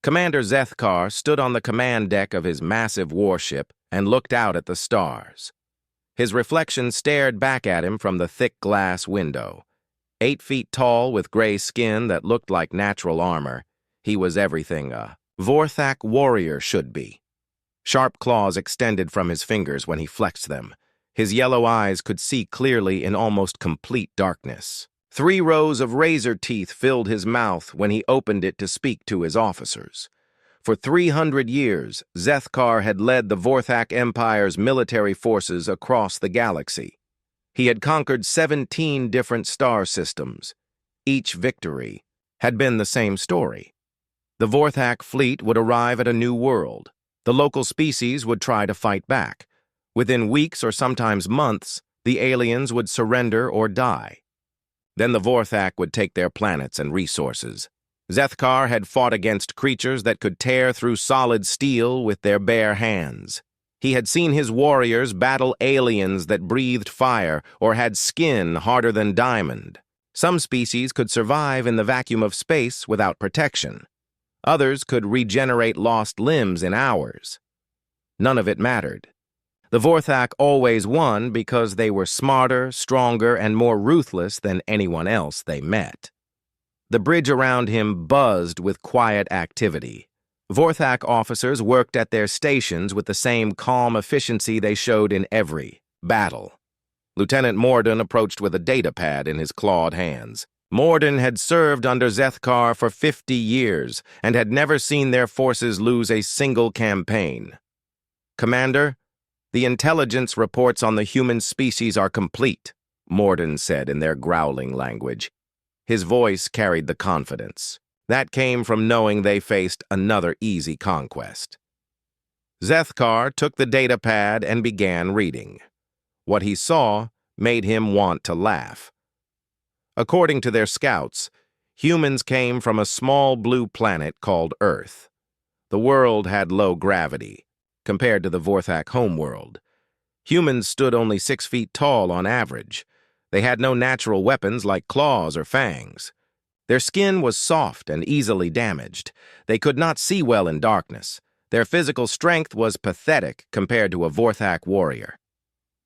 Commander Zethkar stood on the command deck of his massive warship and looked out at the stars. His reflection stared back at him from the thick glass window. 8 feet tall with gray skin that looked like natural armor, he was everything a Vorthak warrior should be. Sharp claws extended from his fingers when he flexed them. His yellow eyes could see clearly in almost complete darkness. 3 rows of razor teeth filled his mouth when he opened it to speak to his officers. For 300 years, Zethkar had led the Vorthak Empire's military forces across the galaxy. He had conquered 17 different star systems. Each victory had been the same story. The Vorthak fleet would arrive at a new world. The local species would try to fight back. Within weeks or sometimes months, the aliens would surrender or die. Then the Vorthak would take their planets and resources. Zethkar had fought against creatures that could tear through solid steel with their bare hands. He had seen his warriors battle aliens that breathed fire or had skin harder than diamond. Some species could survive in the vacuum of space without protection. Others could regenerate lost limbs in hours. None of it mattered. The Vorthak always won because they were smarter, stronger, and more ruthless than anyone else they met. The bridge around him buzzed with quiet activity. Vorthak officers worked at their stations with the same calm efficiency they showed in every battle. Lieutenant Morden approached with a datapad in his clawed hands. Morden had served under Zethkar for 50 years and had never seen their forces lose a single campaign. "Commander, the intelligence reports on the human species are complete," Morden said in their growling language. His voice carried the confidence. That came from knowing they faced another easy conquest. Zethkar took the datapad and began reading. What he saw made him want to laugh. According to their scouts, humans came from a small blue planet called Earth. The world had low gravity, compared to the Vorthak homeworld. Humans stood only 6 feet tall on average. They had no natural weapons like claws or fangs. Their skin was soft and easily damaged. They could not see well in darkness. Their physical strength was pathetic compared to a Vorthak warrior.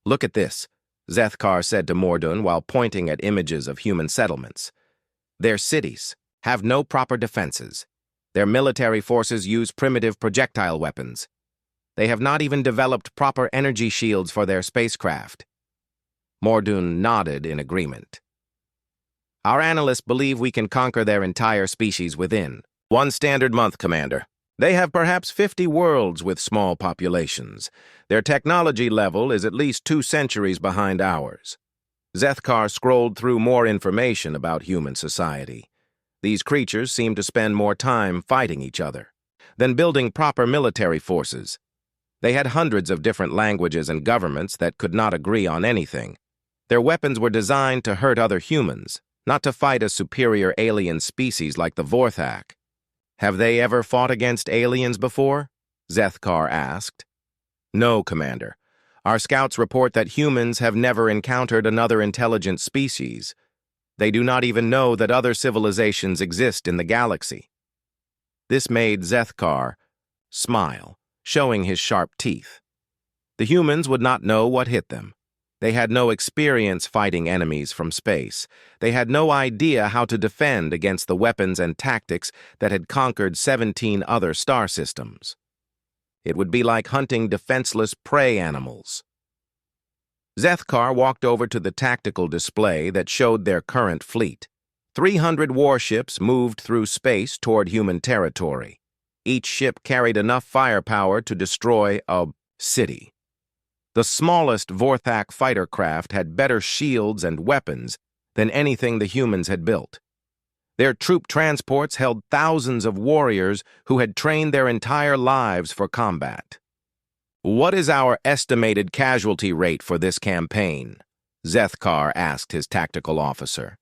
"Look at this," Zethkar said to Morden while pointing at images of human settlements. "Their cities have no proper defenses. Their military forces use primitive projectile weapons. They have not even developed proper energy shields for their spacecraft." Morden nodded in agreement. "Our analysts believe we can conquer their entire species within 1 standard month, Commander. They have perhaps 50 worlds with small populations. Their technology level is at least 2 centuries behind ours." Zethkar scrolled through more information about human society. These creatures seemed to spend more time fighting each other than building proper military forces. They had hundreds of different languages and governments that could not agree on anything. Their weapons were designed to hurt other humans, not to fight a superior alien species like the Vorthak. "Have they ever fought against aliens before?" Zethkar asked. "No, Commander. Our scouts report that humans have never encountered another intelligent species. They do not even know that other civilizations exist in the galaxy." This made Zethkar smile, showing his sharp teeth. The humans would not know what hit them. They had no experience fighting enemies from space. They had no idea how to defend against the weapons and tactics that had conquered 17 other star systems. It would be like hunting defenseless prey animals. Zethkar walked over to the tactical display that showed their current fleet. 300 warships moved through space toward human territory. Each ship carried enough firepower to destroy a city. The smallest Vorthak fighter craft had better shields and weapons than anything the humans had built. Their troop transports held thousands of warriors who had trained their entire lives for combat. "What is our estimated casualty rate for this campaign?" Zethkar asked his tactical officer.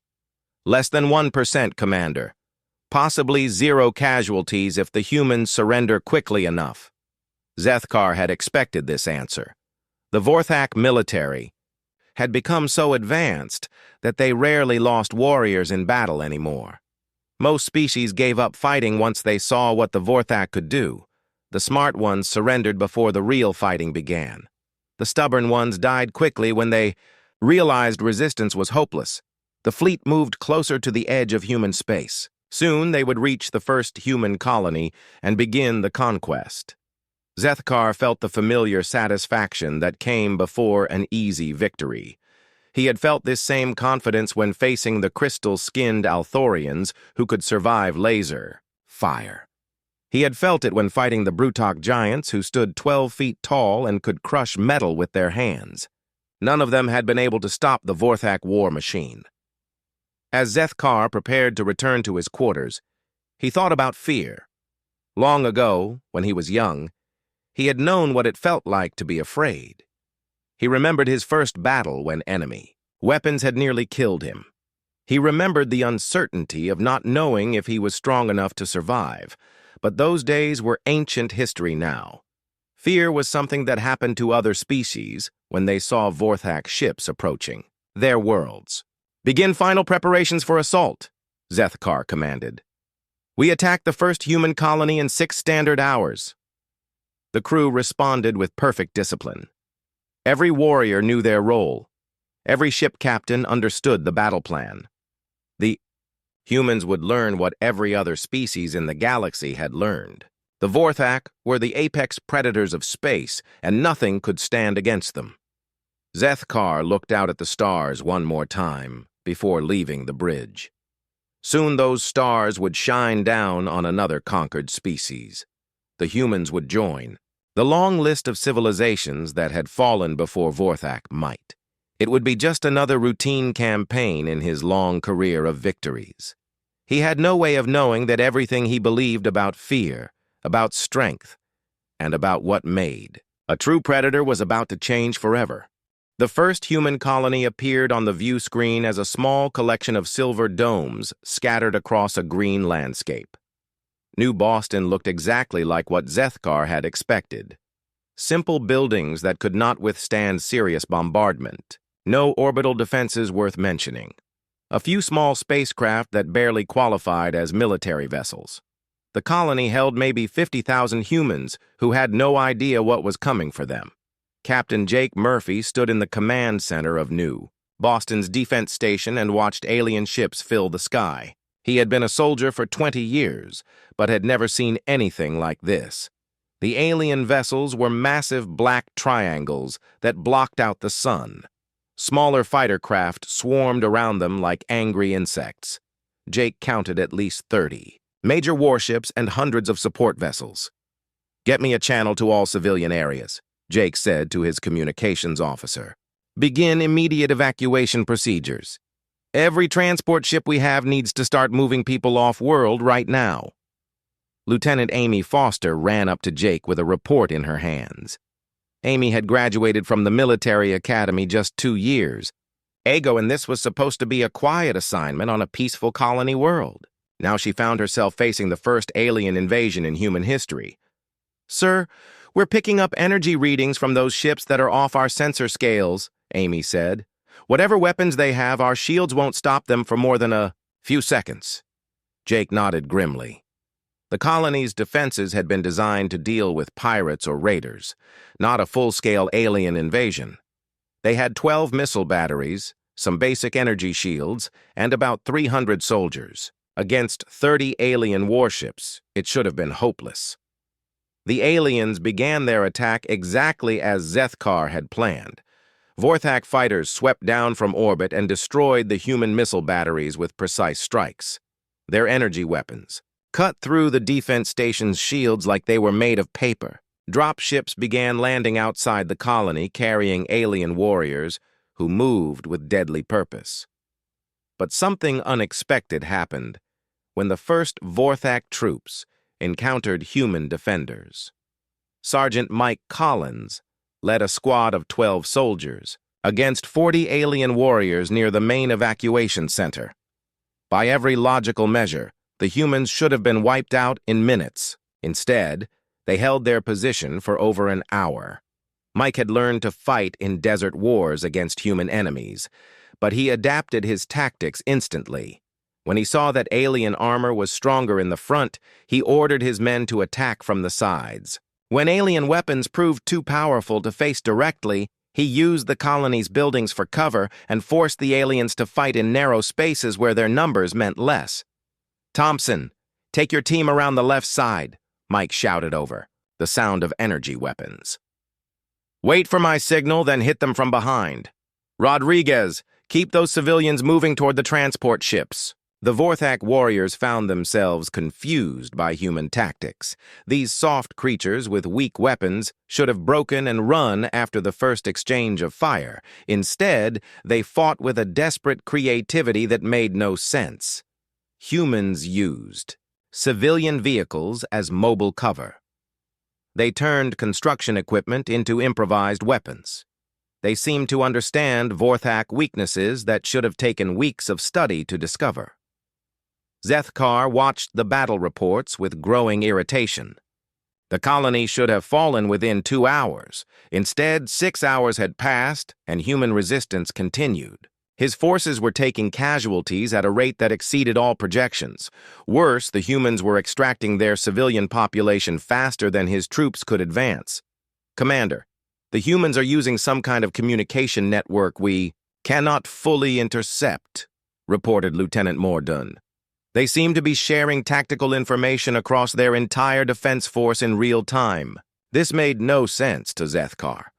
"Less than 1%, Commander. Possibly 0 casualties if the humans surrender quickly enough." Zethkar had expected this answer. The Vorthak military had become so advanced that they rarely lost warriors in battle anymore. Most species gave up fighting once they saw what the Vorthak could do. The smart ones surrendered before the real fighting began. The stubborn ones died quickly when they realized resistance was hopeless. The fleet moved closer to the edge of human space. Soon they would reach the first human colony and begin the conquest. Zethkar felt the familiar satisfaction that came before an easy victory. He had felt this same confidence when facing the crystal-skinned Althorians who could survive laser fire. He had felt it when fighting the Brutok giants who stood 12 feet tall and could crush metal with their hands. None of them had been able to stop the Vorthak war machine. As Zethkar prepared to return to his quarters, he thought about fear. Long ago, when he was young, he had known what it felt like to be afraid. He remembered his first battle when enemy. Weapons had nearly killed him. He remembered the uncertainty of not knowing if he was strong enough to survive, but those days were ancient history now. Fear was something that happened to other species when they saw Vorthak ships approaching their worlds. "Begin final preparations for assault," Zethkar commanded. "We attack the first human colony in 6 standard hours." The crew responded with perfect discipline. Every warrior knew their role. Every ship captain understood the battle plan. The humans would learn what every other species in the galaxy had learned. The Vorthak were the apex predators of space, and nothing could stand against them. Zethkar looked out at the stars one more time before leaving the bridge. Soon those stars would shine down on another conquered species. The humans would join the long list of civilizations that had fallen before Vorthak might. It would be just another routine campaign in his long career of victories. He had no way of knowing that everything he believed about fear, about strength, and about what made a true predator was about to change forever. The first human colony appeared on the view screen as a small collection of silver domes scattered across a green landscape. New Boston looked exactly like what Zethkar had expected. Simple buildings that could not withstand serious bombardment. No orbital defenses worth mentioning. A few small spacecraft that barely qualified as military vessels. The colony held maybe 50,000 humans who had no idea what was coming for them. Captain Jake Murphy stood in the command center of New Boston's defense station and watched alien ships fill the sky. He had been a soldier for 20 years, but had never seen anything like this. The alien vessels were massive black triangles that blocked out the sun. Smaller fighter craft swarmed around them like angry insects. Jake counted at least 30. Major warships and hundreds of support vessels. "Get me a channel to all civilian areas," Jake said to his communications officer. "Begin immediate evacuation procedures. Every transport ship we have needs to start moving people off-world right now." Lieutenant Amy Foster ran up to Jake with a report in her hands. Amy had graduated from the military academy just 2 years ago, and this was supposed to be a quiet assignment on a peaceful colony world. Now she found herself facing the first alien invasion in human history. "Sir, we're picking up energy readings from those ships that are off our sensor scales," Amy said. "Whatever weapons they have, our shields won't stop them for more than a few seconds." Jake nodded grimly. The colony's defenses had been designed to deal with pirates or raiders, not a full-scale alien invasion. They had 12 missile batteries, some basic energy shields, and about 300 soldiers. Against 30 alien warships, it should have been hopeless. The aliens began their attack exactly as Zethkar had planned. Vorthak fighters swept down from orbit and destroyed the human missile batteries with precise strikes. Their energy weapons cut through the defense station's shields like they were made of paper. Drop ships began landing outside the colony carrying alien warriors who moved with deadly purpose. But something unexpected happened when the first Vorthak troops encountered human defenders. Sergeant Mike Collins led a squad of 12 soldiers against 40 alien warriors near the main evacuation center. By every logical measure, the humans should have been wiped out in minutes. Instead, they held their position for over an hour. Mike had learned to fight in desert wars against human enemies, but he adapted his tactics instantly. When he saw that alien armor was stronger in the front, he ordered his men to attack from the sides. When alien weapons proved too powerful to face directly, he used the colony's buildings for cover and forced the aliens to fight in narrow spaces where their numbers meant less. "Thompson, take your team around the left side," Mike shouted over, the sound of energy weapons. "Wait for my signal, then hit them from behind. Rodriguez, keep those civilians moving toward the transport ships." The Vorthak warriors found themselves confused by human tactics. These soft creatures with weak weapons should have broken and run after the first exchange of fire. Instead, they fought with a desperate creativity that made no sense. Humans used civilian vehicles as mobile cover. They turned construction equipment into improvised weapons. They seemed to understand Vorthak weaknesses that should have taken weeks of study to discover. Zethkar watched the battle reports with growing irritation. The colony should have fallen within 2 hours. Instead, 6 hours had passed, and human resistance continued. His forces were taking casualties at a rate that exceeded all projections. Worse, the humans were extracting their civilian population faster than his troops could advance. "Commander, the humans are using some kind of communication network we cannot fully intercept," reported Lieutenant Mordun. "They seem to be sharing tactical information across their entire defense force in real time." This made no sense to Zethkar.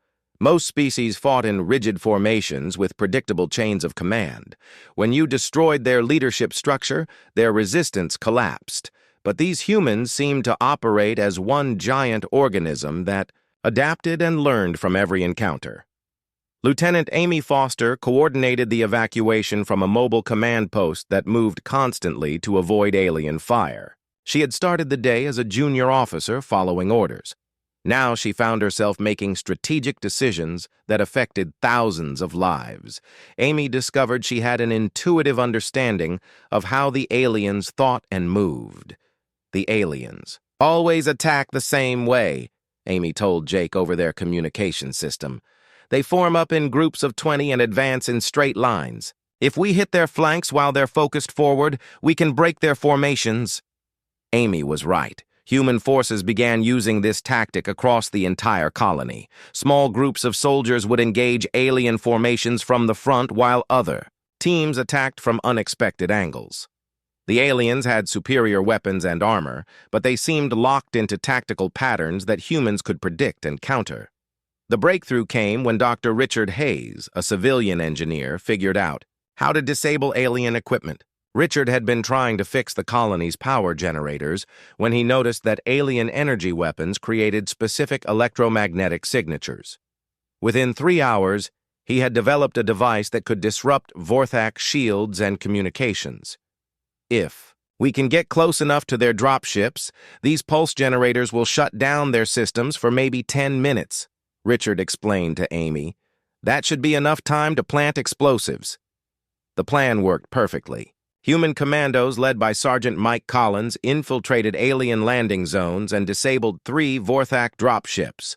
Most species fought in rigid formations with predictable chains of command. When you destroyed their leadership structure, their resistance collapsed. But these humans seemed to operate as one giant organism that adapted and learned from every encounter. Lieutenant Amy Foster coordinated the evacuation from a mobile command post that moved constantly to avoid alien fire. She had started the day as a junior officer following orders. Now she found herself making strategic decisions that affected thousands of lives. Amy discovered she had an intuitive understanding of how the aliens thought and moved. The aliens always attack the same way, Amy told Jake over their communication system. They form up in groups of 20 and advance in straight lines. If we hit their flanks while they're focused forward, we can break their formations. Amy was right. Human forces began using this tactic across the entire colony. Small groups of soldiers would engage alien formations from the front while other teams attacked from unexpected angles. The aliens had superior weapons and armor, but they seemed locked into tactical patterns that humans could predict and counter. The breakthrough came when Dr. Richard Hayes, a civilian engineer, figured out how to disable alien equipment. Richard had been trying to fix the colony's power generators when he noticed that alien energy weapons created specific electromagnetic signatures. Within 3 hours, he had developed a device that could disrupt Vorthak shields and communications. "If we can get close enough to their dropships, these pulse generators will shut down their systems for maybe 10 minutes, Richard explained to Amy. "That should be enough time to plant explosives." The plan worked perfectly. Human commandos led by Sergeant Mike Collins infiltrated alien landing zones and disabled 3 Vorthak dropships.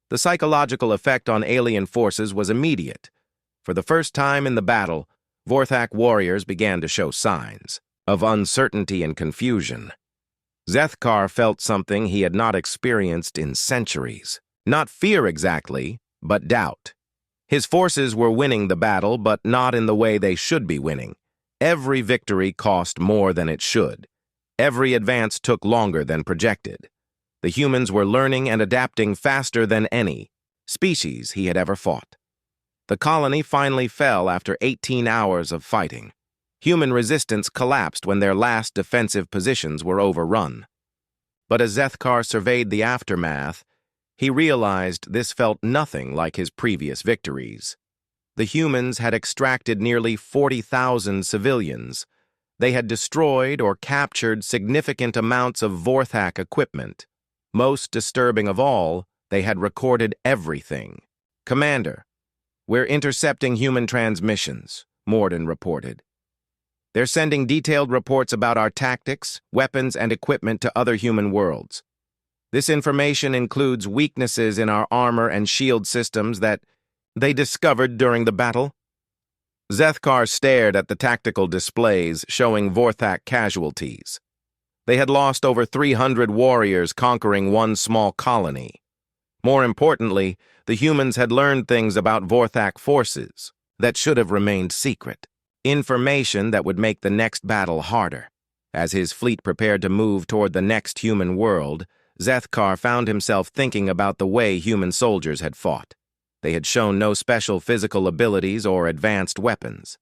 The psychological effect on alien forces was immediate. For the first time in the battle, Vorthak warriors began to show signs of uncertainty and confusion. Zethkar felt something he had not experienced in centuries. Not fear exactly, but doubt. His forces were winning the battle, but not in the way they should be winning. Every victory cost more than it should. Every advance took longer than projected. The humans were learning and adapting faster than any species he had ever fought. The colony finally fell after 18 hours of fighting. Human resistance collapsed when their last defensive positions were overrun. But as Zethkar surveyed the aftermath, he realized this felt nothing like his previous victories. The humans had extracted nearly 40,000 civilians. They had destroyed or captured significant amounts of Vorthak equipment. Most disturbing of all, they had recorded everything. "Commander, we're intercepting human transmissions," Morden reported. "They're sending detailed reports about our tactics, weapons, and equipment to other human worlds. This information includes weaknesses in our armor and shield systems that they discovered during the battle." Zethkar stared at the tactical displays showing Vorthak casualties. They had lost over 300 warriors conquering one small colony. More importantly, the humans had learned things about Vorthak forces that should have remained secret. Information that would make the next battle harder. As his fleet prepared to move toward the next human world, Zethkar found himself thinking about the way human soldiers had fought. They had shown no special physical abilities or advanced weapons.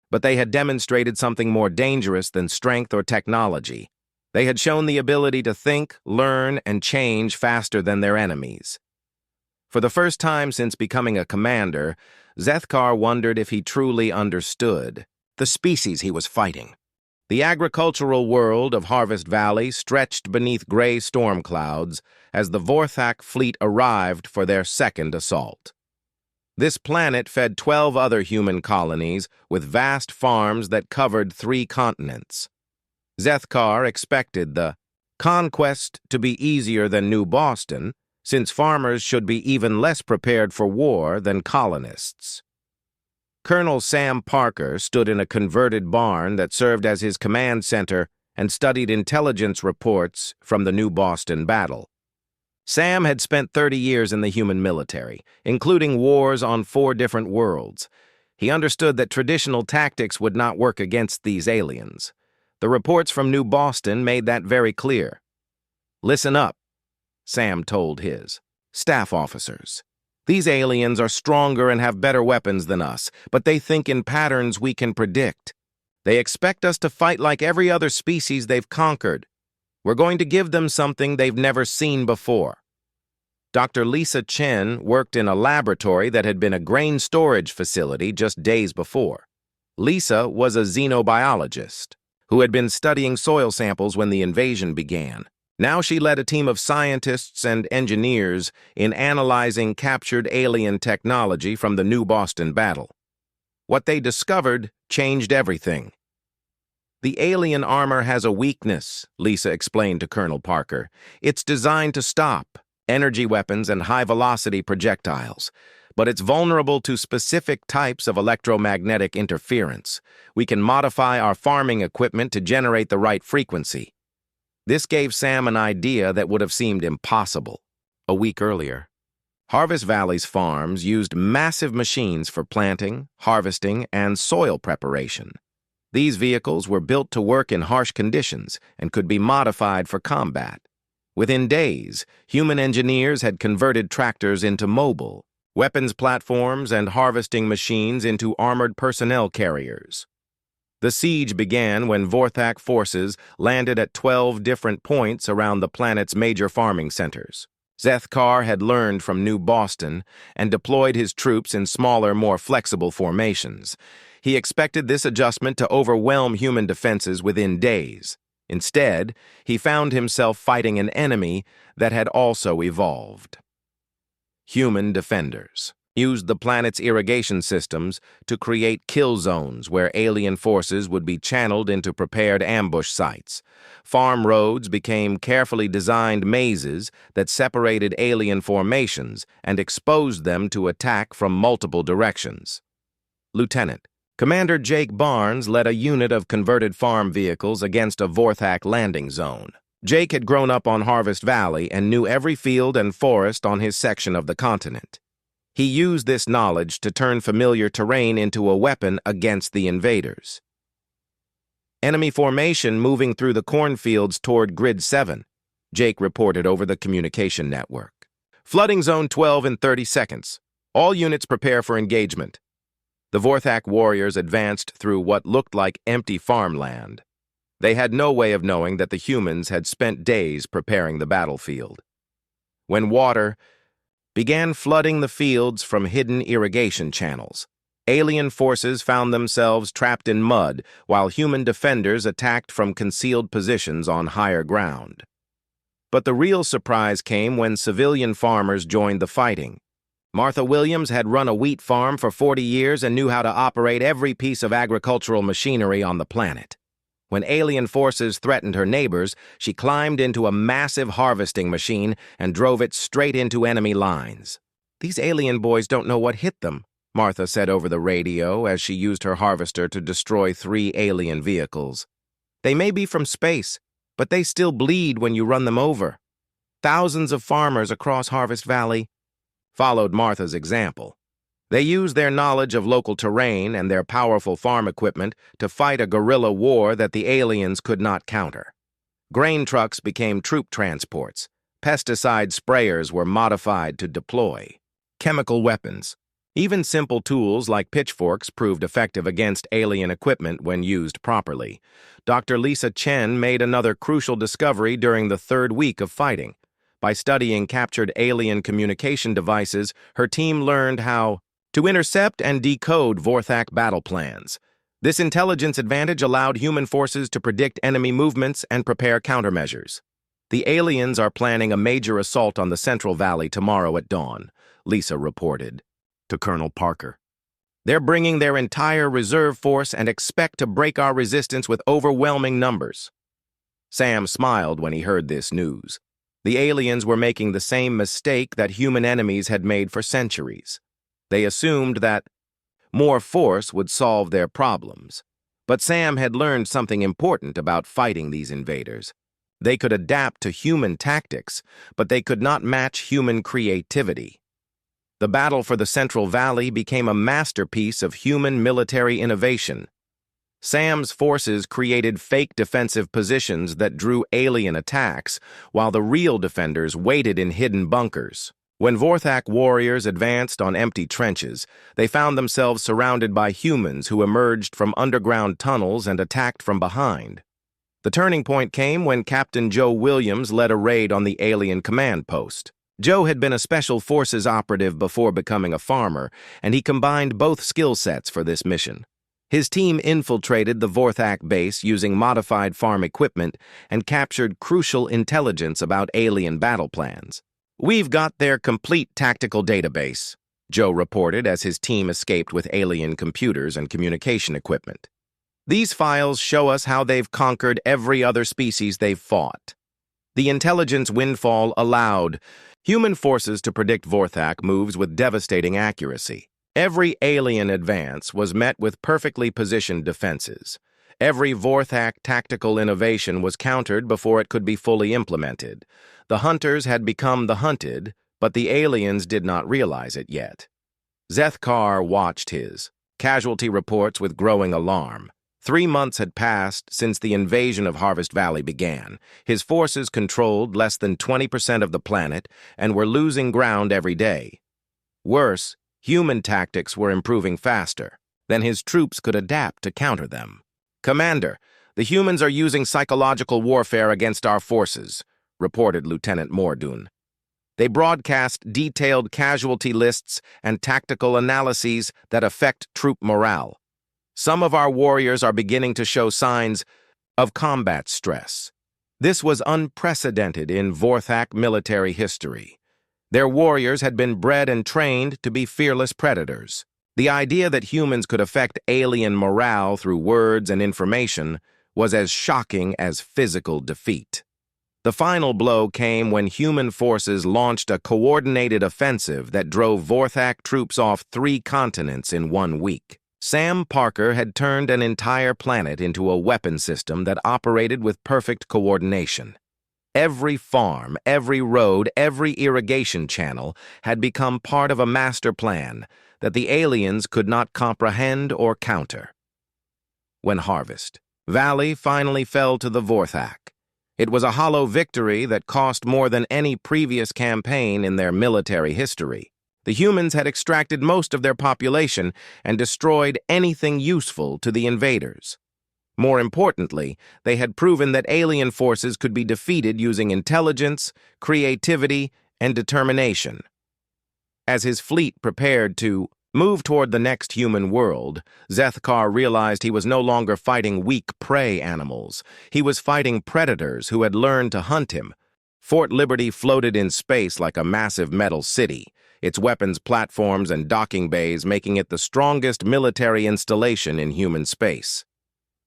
But they had demonstrated something more dangerous than strength or technology. They had shown the ability to think, learn, and change faster than their enemies. For the first time since becoming a commander, Zethkar wondered if he truly understood the species he was fighting. The agricultural world of Harvest Valley stretched beneath gray storm clouds as the Vorthak fleet arrived for their second assault. This planet fed 12 other human colonies with vast farms that covered 3 continents. Zethkar expected the conquest to be easier than New Boston, since farmers should be even less prepared for war than colonists. Colonel Sam Parker stood in a converted barn that served as his command center and studied intelligence reports from the New Boston battle. Sam had spent 30 years in the human military, including wars on 4 different worlds. He understood that traditional tactics would not work against these aliens. The reports from New Boston made that very clear. "Listen up," Sam told his staff officers. "These aliens are stronger and have better weapons than us, but they think in patterns we can predict. They expect us to fight like every other species they've conquered. We're going to give them something they've never seen before." Dr. Lisa Chen worked in a laboratory that had been a grain storage facility just days before. Lisa was a xenobiologist who had been studying soil samples when the invasion began. Now she led a team of scientists and engineers in analyzing captured alien technology from the New Boston battle. What they discovered changed everything. "The alien armor has a weakness," Lisa explained to Colonel Parker. "It's designed to stop energy weapons and high-velocity projectiles, but it's vulnerable to specific types of electromagnetic interference. We can modify our farming equipment to generate the right frequency." This gave Sam an idea that would have seemed impossible a week earlier. Harvest Valley's farms used massive machines for planting, harvesting, and soil preparation. These vehicles were built to work in harsh conditions and could be modified for combat. Within days, human engineers had converted tractors into mobile, weapons platforms and harvesting machines into armored personnel carriers. The siege began when Vorthak forces landed at 12 different points around the planet's major farming centers. Zethkar had learned from New Boston and deployed his troops in smaller, more flexible formations. He expected this adjustment to overwhelm human defenses within days. Instead, he found himself fighting an enemy that had also evolved. Human defenders used the planet's irrigation systems to create kill zones where alien forces would be channeled into prepared ambush sites. Farm roads became carefully designed mazes that separated alien formations and exposed them to attack from multiple directions. Lieutenant Commander Jake Barnes led a unit of converted farm vehicles against a Vorthak landing zone. Jake had grown up on Harvest Valley and knew every field and forest on his section of the continent. He used this knowledge to turn familiar terrain into a weapon against the invaders. "Enemy formation moving through the cornfields toward Grid 7, Jake reported over the communication network. "Flooding Zone 12 in 30 seconds. All units prepare for engagement." The Vorthak warriors advanced through what looked like empty farmland. They had no way of knowing that the humans had spent days preparing the battlefield. When water began flooding the fields from hidden irrigation channels, alien forces found themselves trapped in mud while human defenders attacked from concealed positions on higher ground. But the real surprise came when civilian farmers joined the fighting. Martha Williams had run a wheat farm for 40 years and knew how to operate every piece of agricultural machinery on the planet. When alien forces threatened her neighbors, she climbed into a massive harvesting machine and drove it straight into enemy lines. "These alien boys don't know what hit them," Martha said over the radio as she used her harvester to destroy 3 alien vehicles. They may be from space, but they still bleed when you run them over. Thousands of farmers across Harvest Valley followed Martha's example. They used their knowledge of local terrain and their powerful farm equipment to fight a guerrilla war that the aliens could not counter. Grain trucks became troop transports. Pesticide sprayers were modified to deploy chemical weapons. Even simple tools like pitchforks proved effective against alien equipment when used properly. Dr. Lisa Chen made another crucial discovery during the 3rd week of fighting. By studying captured alien communication devices, her team learned how to intercept and decode Vorthak battle plans. This intelligence advantage allowed human forces to predict enemy movements and prepare countermeasures. The aliens are planning a major assault on the Central Valley tomorrow at dawn, Lisa reported to Colonel Parker. They're bringing their entire reserve force and expect to break our resistance with overwhelming numbers. Sam smiled when he heard this news. The aliens were making the same mistake that human enemies had made for centuries. They assumed that more force would solve their problems. But Sam had learned something important about fighting these invaders. They could adapt to human tactics, but they could not match human creativity. The battle for the Central Valley became a masterpiece of human military innovation. Sam's forces created fake defensive positions that drew alien attacks, while the real defenders waited in hidden bunkers. When Vorthak warriors advanced on empty trenches, they found themselves surrounded by humans who emerged from underground tunnels and attacked from behind. The turning point came when Captain Joe Williams led a raid on the alien command post. Joe had been a Special Forces operative before becoming a farmer, and he combined both skill sets for this mission. His team infiltrated the Vorthak base using modified farm equipment and captured crucial intelligence about alien battle plans. "We've got their complete tactical database," Joe reported as his team escaped with alien computers and communication equipment. "These files show us how they've conquered every other species they've fought." The intelligence windfall allowed human forces to predict Vorthak moves with devastating accuracy. Every alien advance was met with perfectly positioned defenses. Every Vorthak tactical innovation was countered before it could be fully implemented. The hunters had become the hunted, but the aliens did not realize it yet. Zethkar watched his casualty reports with growing alarm. 3 months had passed since the invasion of Harvest Valley began. His forces controlled less than 20% of the planet and were losing ground every day. Worse, human tactics were improving faster than his troops could adapt to counter them. "Commander, the humans are using psychological warfare against our forces," reported Lieutenant Mordoon. "They broadcast detailed casualty lists and tactical analyses that affect troop morale. Some of our warriors are beginning to show signs of combat stress. This was unprecedented in Vorthak military history. Their warriors had been bred and trained to be fearless predators. The idea that humans could affect alien morale through words and information was as shocking as physical defeat. The final blow came when human forces launched a coordinated offensive that drove Vorthak troops off 3 continents in 1 week. Sam Parker had turned an entire planet into a weapon system that operated with perfect coordination. Every farm, every road, every irrigation channel had become part of a master plan that the aliens could not comprehend or counter. When Harvest Valley finally fell to the Vorthak, it was a hollow victory that cost more than any previous campaign in their military history. The humans had extracted most of their population and destroyed anything useful to the invaders. More importantly, they had proven that alien forces could be defeated using intelligence, creativity, and determination. As his fleet prepared to move toward the next human world, Zethkar realized he was no longer fighting weak prey animals. He was fighting predators who had learned to hunt him. Fort Liberty floated in space like a massive metal city, its weapons platforms and docking bays making it the strongest military installation in human space.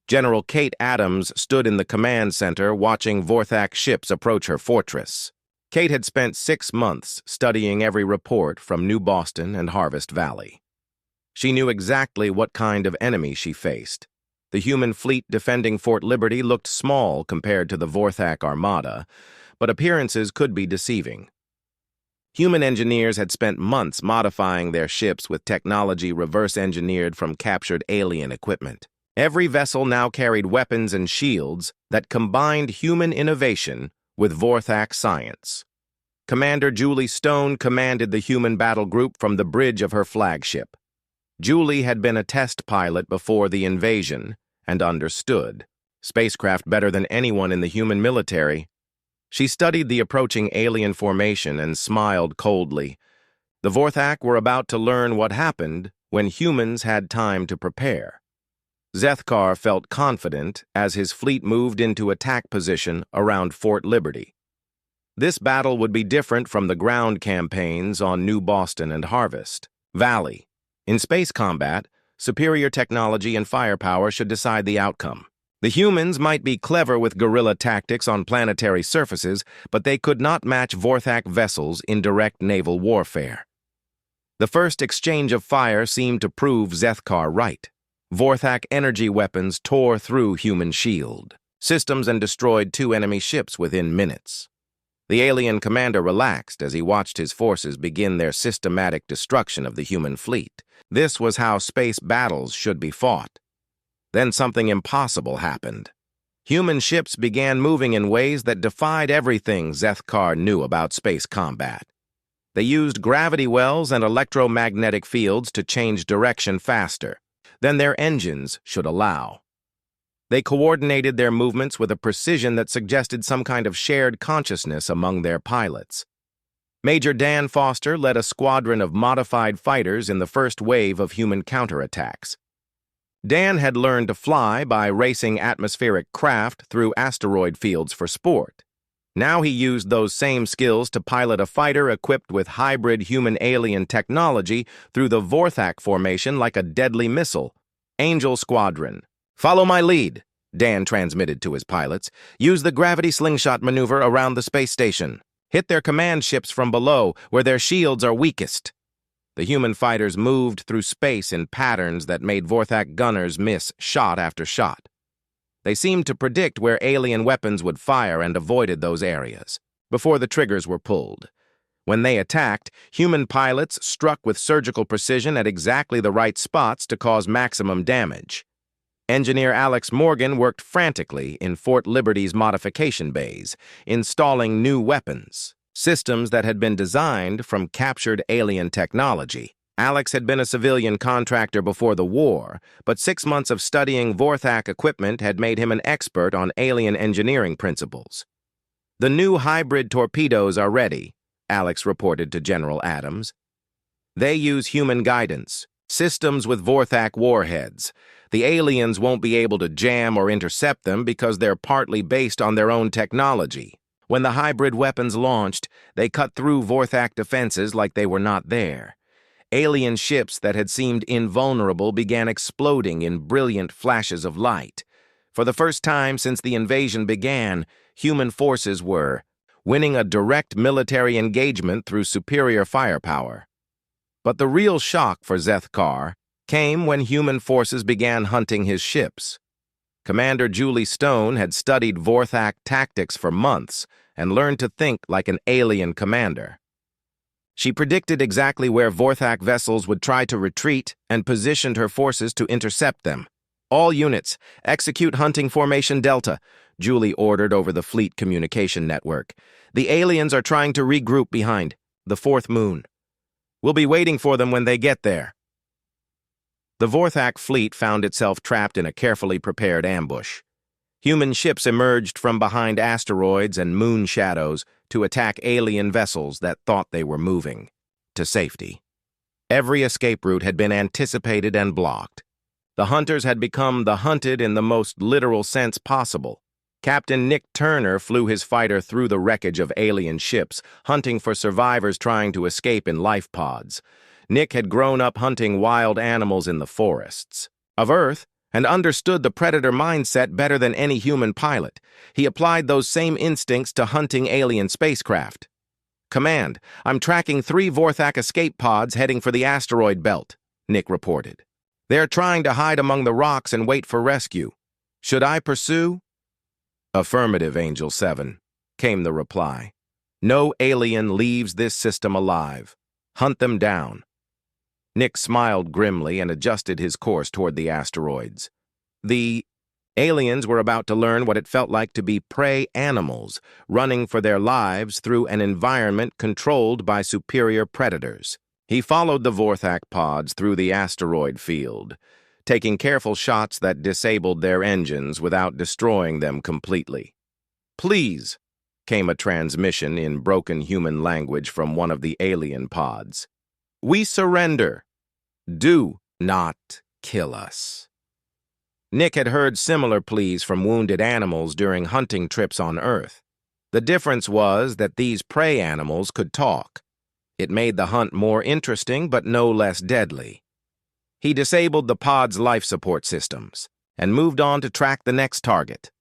General Kate Adams stood in the command center watching Vorthak ships approach her fortress. Kate had spent 6 months studying every report from New Boston and Harvest Valley. She knew exactly what kind of enemy she faced. The human fleet defending Fort Liberty looked small compared to the Vorthak Armada, but appearances could be deceiving. Human engineers had spent months modifying their ships with technology reverse-engineered from captured alien equipment. Every vessel now carried weapons and shields that combined human innovation with Vorthak science. Commander Julie Stone commanded the human battle group from the bridge of her flagship. Julie had been a test pilot before the invasion and understood spacecraft better than anyone in the human military. She studied the approaching alien formation and smiled coldly. The Vorthak were about to learn what happened when humans had time to prepare. Zethkar felt confident as his fleet moved into attack position around Fort Liberty. This battle would be different from the ground campaigns on New Boston and Harvest Valley. In space combat, superior technology and firepower should decide the outcome. The humans might be clever with guerrilla tactics on planetary surfaces, but they could not match Vorthak vessels in direct naval warfare. The first exchange of fire seemed to prove Zethkar right. Vorthak energy weapons tore through human shield systems and destroyed 2 enemy ships within minutes. The alien commander relaxed as he watched his forces begin their systematic destruction of the human fleet. This was how space battles should be fought. Then something impossible happened. Human ships began moving in ways that defied everything Zethkar knew about space combat. They used gravity wells and electromagnetic fields to change direction faster than their engines should allow. They coordinated their movements with a precision that suggested some kind of shared consciousness among their pilots. Major Dan Foster led a squadron of modified fighters in the first wave of human counterattacks. Dan had learned to fly by racing atmospheric craft through asteroid fields for sport. Now he used those same skills to pilot a fighter equipped with hybrid human-alien technology through the Vorthak formation like a deadly missile. Angel Squadron. "Follow my lead," Dan transmitted to his pilots. "Use the gravity slingshot maneuver around the space station. Hit their command ships from below, where their shields are weakest." The human fighters moved through space in patterns that made Vorthak gunners miss shot after shot. They seemed to predict where alien weapons would fire and avoided those areas before the triggers were pulled. When they attacked, human pilots struck with surgical precision at exactly the right spots to cause maximum damage. Engineer Alex Morgan worked frantically in Fort Liberty's modification bays, installing new weapons, systems that had been designed from captured alien technology. Alex had been a civilian contractor before the war, but 6 months of studying Vorthak equipment had made him an expert on alien engineering principles. "The new hybrid torpedoes are ready," Alex reported to General Adams. "They use human guidance, systems with Vorthak warheads. The aliens won't be able to jam or intercept them because they're partly based on their own technology. When the hybrid weapons launched, they cut through Vorthak defenses like they were not there. Alien ships that had seemed invulnerable began exploding in brilliant flashes of light. For the first time since the invasion began, human forces were winning a direct military engagement through superior firepower. But the real shock for Zethkar came when human forces began hunting his ships. Commander Julie Stone had studied Vorthak tactics for months and learned to think like an alien commander. She predicted exactly where Vorthak vessels would try to retreat and positioned her forces to intercept them. "All units, execute hunting formation Delta," Julie ordered over the fleet communication network. "The aliens are trying to regroup behind the 4th moon. We'll be waiting for them when they get there." The Vorthak fleet found itself trapped in a carefully prepared ambush. Human ships emerged from behind asteroids and moon shadows to attack alien vessels that thought they were moving to safety. Every escape route had been anticipated and blocked. The hunters had become the hunted in the most literal sense possible. Captain Nick Turner flew his fighter through the wreckage of alien ships, hunting for survivors trying to escape in life pods. Nick had grown up hunting wild animals in the forests of Earth and understood the predator mindset better than any human pilot. He applied those same instincts to hunting alien spacecraft. "Command, I'm tracking 3 Vorthak escape pods heading for the asteroid belt," Nick reported. "They're trying to hide among the rocks and wait for rescue. Should I pursue?" "Affirmative, Angel 7, came the reply. "No alien leaves this system alive. Hunt them down." Nick smiled grimly and adjusted his course toward the asteroids. The aliens were about to learn what it felt like to be prey animals, running for their lives through an environment controlled by superior predators. He followed the Vorthak pods through the asteroid field, taking careful shots that disabled their engines without destroying them completely. "Please," came a transmission in broken human language from one of the alien pods. "We surrender. Do not kill us." Nick had heard similar pleas from wounded animals during hunting trips on Earth. The difference was that these prey animals could talk. It made the hunt more interesting but no less deadly. He disabled the pod's life support systems and moved on to track the next target.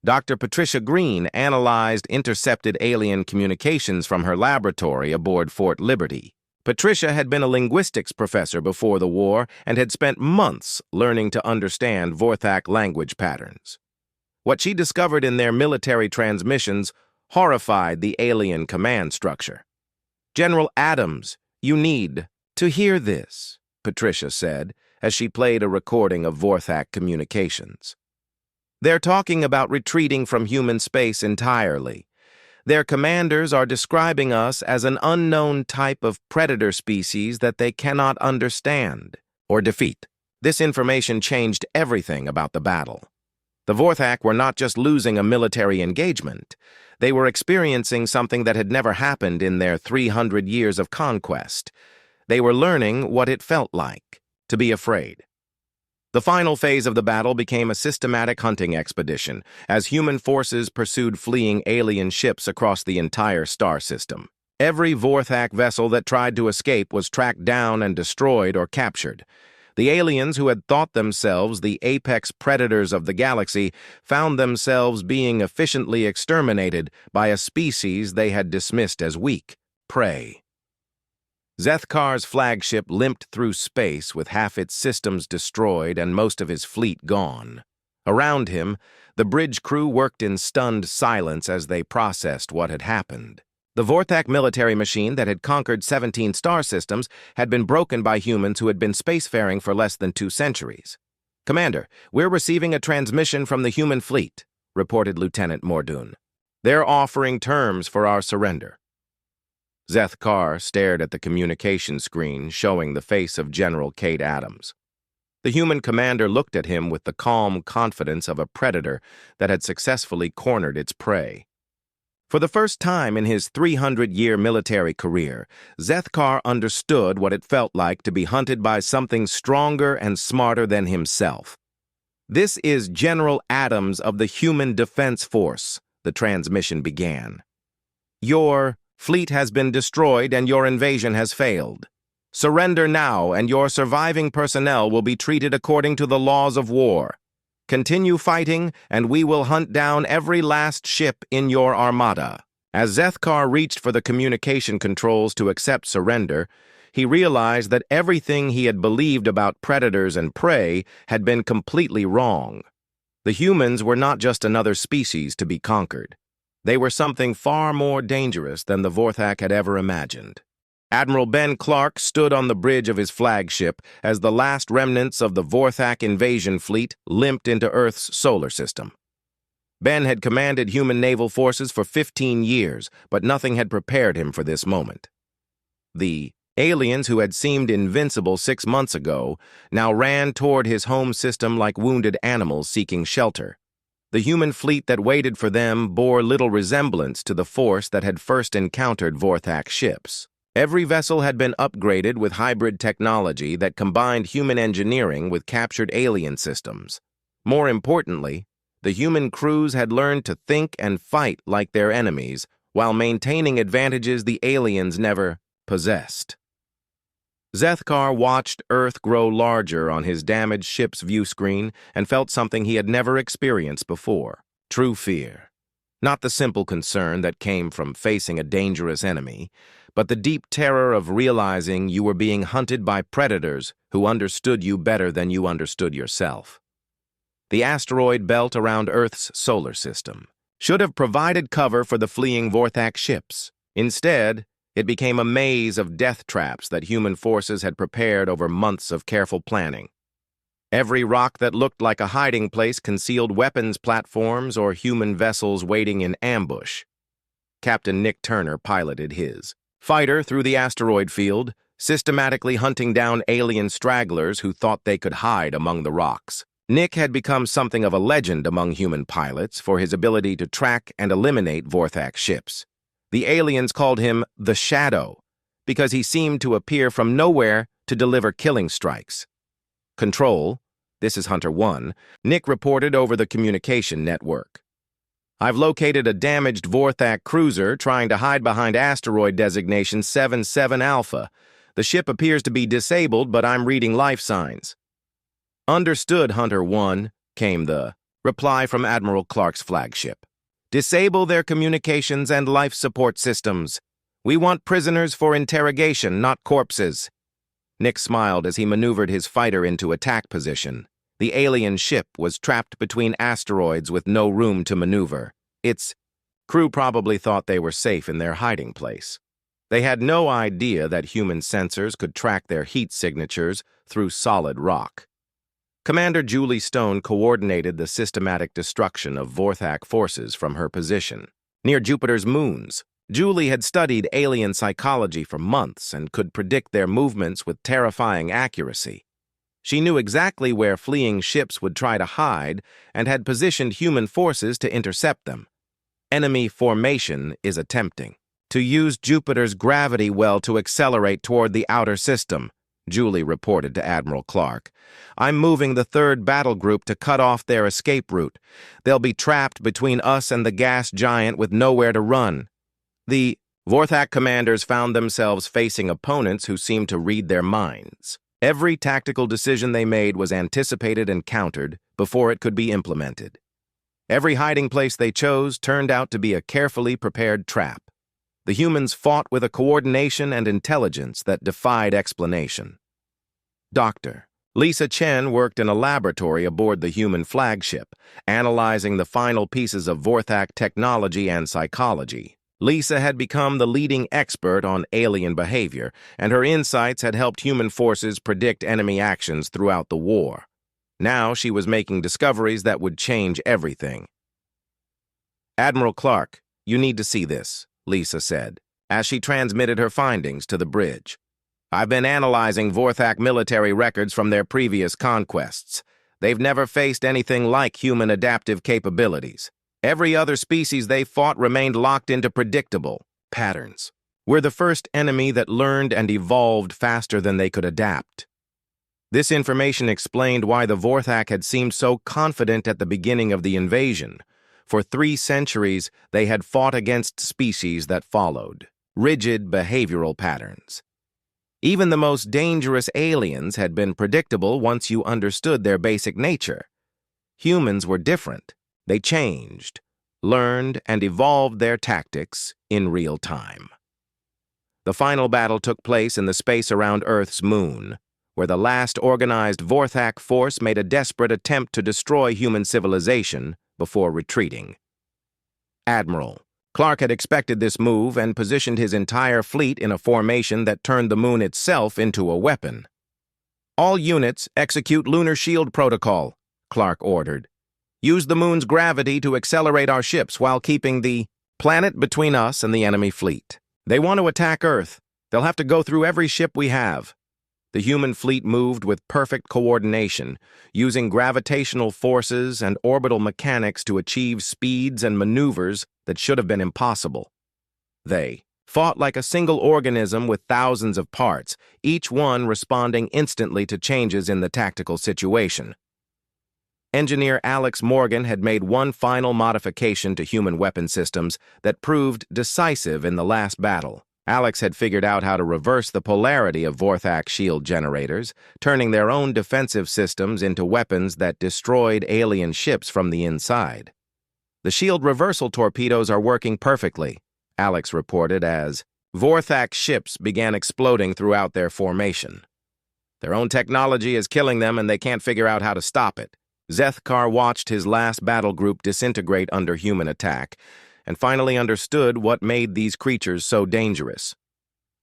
Dr. Patricia Green analyzed intercepted alien communications from her laboratory aboard Fort Liberty. Patricia had been a linguistics professor before the war and had spent months learning to understand Vorthak language patterns. What she discovered in their military transmissions horrified the alien command structure. "General Adams, you need to hear this," Patricia said as she played a recording of Vorthak communications. "They're talking about retreating from human space entirely. Their commanders are describing us as an unknown type of predator species that they cannot understand or defeat." This information changed everything about the battle. The Vorthak were not just losing a military engagement. They were experiencing something that had never happened in their 300 years of conquest. They were learning what it felt like to be afraid. The final phase of the battle became a systematic hunting expedition as human forces pursued fleeing alien ships across the entire star system. Every Vorthak vessel that tried to escape was tracked down and destroyed or captured. The aliens who had thought themselves the apex predators of the galaxy found themselves being efficiently exterminated by a species they had dismissed as weak prey. Zethkar's flagship limped through space with half its systems destroyed and most of his fleet gone. Around him, the bridge crew worked in stunned silence as they processed what had happened. The Vorthak military machine that had conquered 17 star systems had been broken by humans who had been spacefaring for less than 2 centuries. "Commander, we're receiving a transmission from the human fleet," reported Lieutenant Mordoon. "They're offering terms for our surrender." Zethkar stared at the communication screen showing the face of General Kate Adams. The human commander looked at him with the calm confidence of a predator that had successfully cornered its prey. For the first time in his 300-year military career, Zethkar understood what it felt like to be hunted by something stronger and smarter than himself. "This is General Adams of the Human Defense Force," the transmission began. "Your fleet has been destroyed and your invasion has failed. Surrender now and your surviving personnel will be treated according to the laws of war. Continue fighting and we will hunt down every last ship in your armada." As Zethkar reached for the communication controls to accept surrender, he realized that everything he had believed about predators and prey had been completely wrong. The humans were not just another species to be conquered. They were something far more dangerous than the Vorthak had ever imagined. Admiral Ben Clark stood on the bridge of his flagship as the last remnants of the Vorthak invasion fleet limped into Earth's solar system. Ben had commanded human naval forces for 15 years, but nothing had prepared him for this moment. The aliens who had seemed invincible 6 months ago now ran toward his home system like wounded animals seeking shelter. The human fleet that waited for them bore little resemblance to the force that had first encountered Vorthak ships. Every vessel had been upgraded with hybrid technology that combined human engineering with captured alien systems. More importantly, the human crews had learned to think and fight like their enemies while maintaining advantages the aliens never possessed. Zethkar watched Earth grow larger on his damaged ship's view screen and felt something he had never experienced before: true fear. Not the simple concern that came from facing a dangerous enemy, but the deep terror of realizing you were being hunted by predators who understood you better than you understood yourself. The asteroid belt around Earth's solar system should have provided cover for the fleeing Vorthak ships. Instead, it became a maze of death traps that human forces had prepared over months of careful planning. Every rock that looked like a hiding place concealed weapons platforms or human vessels waiting in ambush. Captain Nick Turner piloted his fighter through the asteroid field, systematically hunting down alien stragglers who thought they could hide among the rocks. Nick had become something of a legend among human pilots for his ability to track and eliminate Vorthak ships. The aliens called him the Shadow because he seemed to appear from nowhere to deliver killing strikes. Control, this is Hunter 1, Nick reported over the communication network. I've located a damaged Vorthak cruiser trying to hide behind asteroid designation 77 Alpha. The ship appears to be disabled, but I'm reading life signs. Understood, Hunter 1, came the reply from Admiral Clark's flagship. Disable their communications and life support systems. We want prisoners for interrogation, not corpses. Nick smiled as he maneuvered his fighter into attack position. The alien ship was trapped between asteroids with no room to maneuver. Its crew probably thought they were safe in their hiding place. They had no idea that human sensors could track their heat signatures through solid rock. Commander Julie Stone coordinated the systematic destruction of Vorthak forces from her position near Jupiter's moons. Julie had studied alien psychology for months and could predict their movements with terrifying accuracy. She knew exactly where fleeing ships would try to hide and had positioned human forces to intercept them. Enemy formation is attempting to use Jupiter's gravity well to accelerate toward the outer system, Julie reported to Admiral Clark. I'm moving the 3rd battle group to cut off their escape route. They'll be trapped between us and the gas giant with nowhere to run. The Vorthak commanders found themselves facing opponents who seemed to read their minds. Every tactical decision they made was anticipated and countered before it could be implemented. Every hiding place they chose turned out to be a carefully prepared trap. The humans fought with a coordination and intelligence that defied explanation. Dr. Lisa Chen worked in a laboratory aboard the human flagship, analyzing the final pieces of Vorthak technology and psychology. Lisa had become the leading expert on alien behavior, and her insights had helped human forces predict enemy actions throughout the war. Now she was making discoveries that would change everything. Admiral Clark, you need to see this, Lisa said, as she transmitted her findings to the bridge. I've been analyzing Vorthak military records from their previous conquests. They've never faced anything like human adaptive capabilities. Every other species they fought remained locked into predictable patterns. We're the first enemy that learned and evolved faster than they could adapt. This information explained why the Vorthak had seemed so confident at the beginning of the invasion. For 3 centuries, they had fought against species that followed rigid behavioral patterns. Even the most dangerous aliens had been predictable once you understood their basic nature. Humans were different. They changed, learned, and evolved their tactics in real time. The final battle took place in the space around Earth's moon, where the last organized Vorthak force made a desperate attempt to destroy human civilization before retreating. Admiral Clark had expected this move and positioned his entire fleet in a formation that turned the moon itself into a weapon. All units execute Lunar Shield Protocol, Clark ordered. Use the moon's gravity to accelerate our ships while keeping the planet between us and the enemy fleet. They want to attack Earth. They'll have to go through every ship we have. The human fleet moved with perfect coordination, using gravitational forces and orbital mechanics to achieve speeds and maneuvers that should have been impossible. They fought like a single organism with thousands of parts, each one responding instantly to changes in the tactical situation. Engineer Alex Morgan had made one final modification to human weapon systems that proved decisive in the last battle. Alex had figured out how to reverse the polarity of Vorthak shield generators, turning their own defensive systems into weapons that destroyed alien ships from the inside. The shield reversal torpedoes are working perfectly, Alex reported as Vorthak ships began exploding throughout their formation. Their own technology is killing them and they can't figure out how to stop it. Zethkar watched his last battle group disintegrate under human attack and finally understood what made these creatures so dangerous.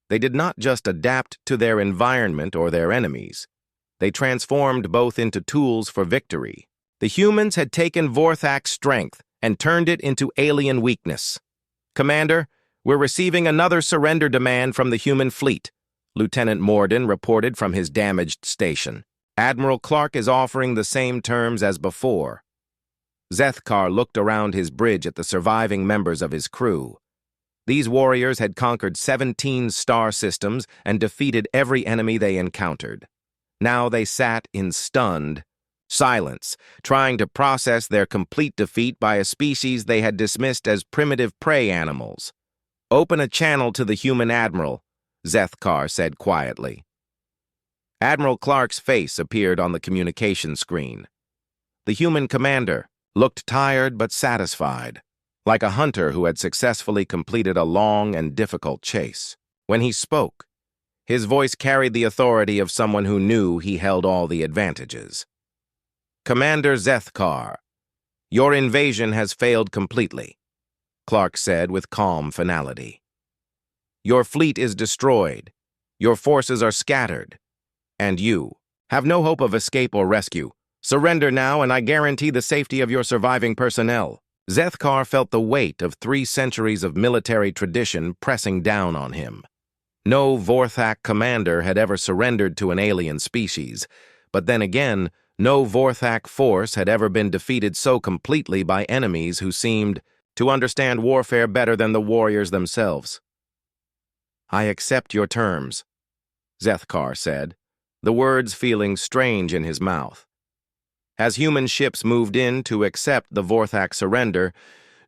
They did not just adapt to their environment or their enemies. They transformed both into tools for victory. The humans had taken Vorthak's strength and turned it into alien weakness. Commander, we're receiving another surrender demand from the human fleet, Lieutenant Morden reported from his damaged station. Admiral Clark is offering the same terms as before. Zethkar looked around his bridge at the surviving members of his crew. These warriors had conquered 17 star systems and defeated every enemy they encountered. Now they sat in stunned silence, trying to process their complete defeat by a species they had dismissed as primitive prey animals. "Open a channel to the human admiral," Zethkar said quietly. Admiral Clark's face appeared on the communication screen. The human commander looked tired but satisfied, like a hunter who had successfully completed a long and difficult chase. When he spoke, his voice carried the authority of someone who knew he held all the advantages. "Commander Zethkar, your invasion has failed completely," Clark said with calm finality. "Your fleet is destroyed, your forces are scattered, and you have no hope of escape or rescue. Surrender now, and I guarantee the safety of your surviving personnel." Zethkar felt the weight of 3 centuries of military tradition pressing down on him. No Vorthak commander had ever surrendered to an alien species, but then again, no Vorthak force had ever been defeated so completely by enemies who seemed to understand warfare better than the warriors themselves. "I accept your terms," Zethkar said, the words feeling strange in his mouth. As human ships moved in to accept the Vorthak surrender,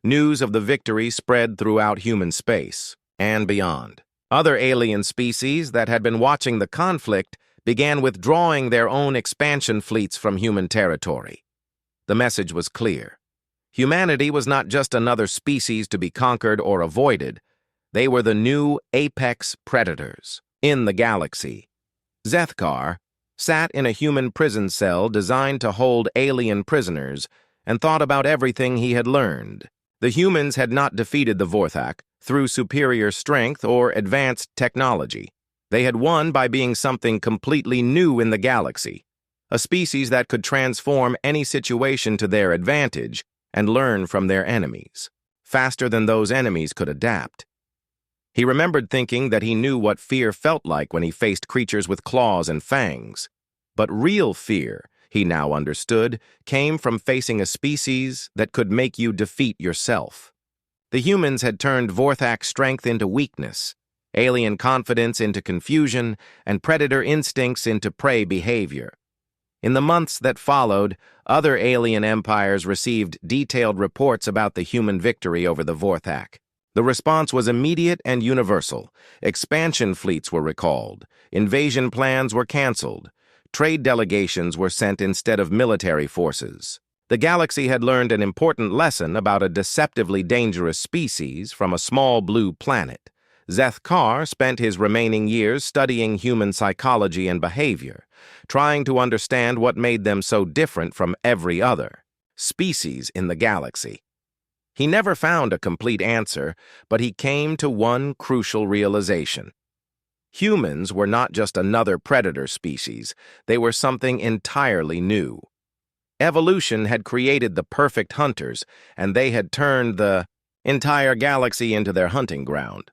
news of the victory spread throughout human space and beyond. Other alien species that had been watching the conflict began withdrawing their own expansion fleets from human territory. The message was clear. Humanity was not just another species to be conquered or avoided. They were the new apex predators in the galaxy. Zethkar sat in a human prison cell designed to hold alien prisoners and thought about everything he had learned. The humans had not defeated the Vorthak through superior strength or advanced technology. They had won by being something completely new in the galaxy, a species that could transform any situation to their advantage and learn from their enemies, faster than those enemies could adapt. He remembered thinking that he knew what fear felt like when he faced creatures with claws and fangs. But real fear, he now understood, came from facing a species that could make you defeat yourself. The humans had turned Vorthak strength into weakness, alien confidence into confusion, and predator instincts into prey behavior. In the months that followed, other alien empires received detailed reports about the human victory over the Vorthak. The response was immediate and universal. Expansion fleets were recalled. Invasion plans were canceled. Trade delegations were sent instead of military forces. The galaxy had learned an important lesson about a deceptively dangerous species from a small blue planet. Zethkar spent his remaining years studying human psychology and behavior, trying to understand what made them so different from every other species in the galaxy. He never found a complete answer, but he came to one crucial realization. Humans were not just another predator species, they were something entirely new. Evolution had created the perfect hunters, and they had turned the entire galaxy into their hunting ground.